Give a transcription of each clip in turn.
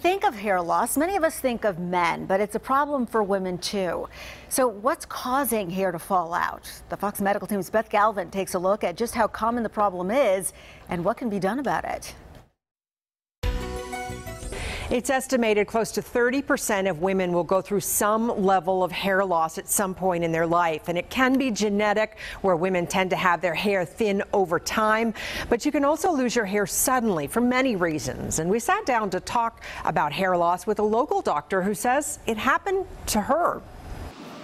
think of hair loss, many of us think of men, but it's a problem for women too. So what's causing hair to fall out? The Fox Medical Team's Beth Galvin takes a look at just how common the problem is and what can be done about it. It's estimated close to 30% of women will go through some level of hair loss at some point in their life. And it can be genetic, where women tend to have their hair thin over time. But you can also lose your hair suddenly for many reasons. And we sat down to talk about hair loss with a local doctor who says it happened to her.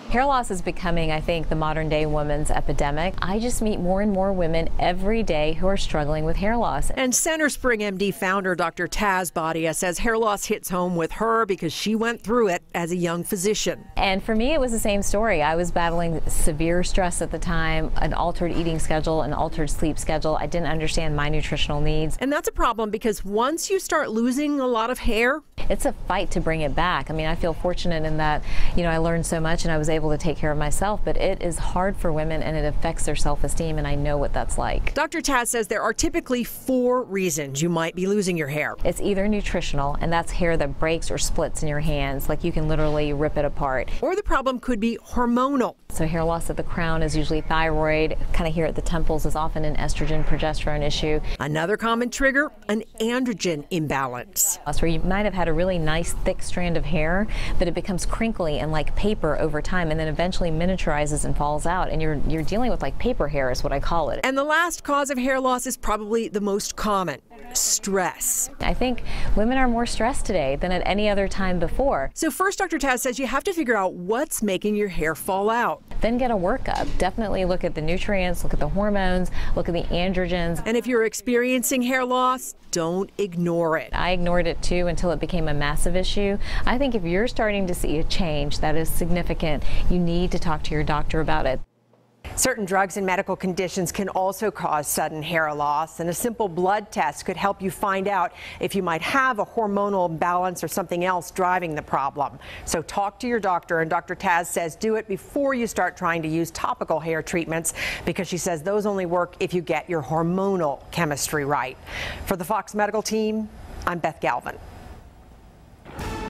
Hair loss is becoming, I think, the modern day woman's epidemic. I just meet more and more women every day who are struggling with hair loss. And CenterSpring MD founder Dr. Taz Badia says hair loss hits home with her because she went through it as a young physician. And for me, it was the same story. I was battling severe stress at the time, an altered eating schedule, an altered sleep schedule. I didn't understand my nutritional needs. And that's a problem because once you start losing a lot of hair, it's a fight to bring it back. I mean, I feel fortunate in that, I learned so much and I was able to take care of myself, but it is hard for women and it affects their self-esteem, and I know what that's like. Dr. Taz says there are typically 4 reasons you might be losing your hair. It's either nutritional, and that's hair that breaks or splits in your hands, like you can literally rip it apart. Or the problem could be hormonal. So hair loss at the crown is usually thyroid, kind of here at the temples is often an estrogen progesterone issue. Another common trigger, an androgen imbalance. Where you might have had a really nice thick strand of hair, but it becomes crinkly and like paper over time, and then eventually miniaturizes and falls out, and you're dealing with like paper hair is what I call it. And the last cause of hair loss is probably the most common, stress. I think women are more stressed today than at any other time before. So first, Dr. Taz says you have to figure out what's making your hair fall out. Then get a workup. Definitely look at the nutrients, look at the hormones, look at the androgens. And if you're experiencing hair loss, don't ignore it. I ignored it too until it became a massive issue. I think if you're starting to see a change that is significant, you need to talk to your doctor about it. Certain drugs and medical conditions can also cause sudden hair loss, and a simple blood test could help you find out if you might have a hormonal imbalance or something else driving the problem. So talk to your doctor, and Dr. Taz says do it before you start trying to use topical hair treatments, because she says those only work if you get your hormonal chemistry right. For the Fox Medical Team, I'm Beth Galvin.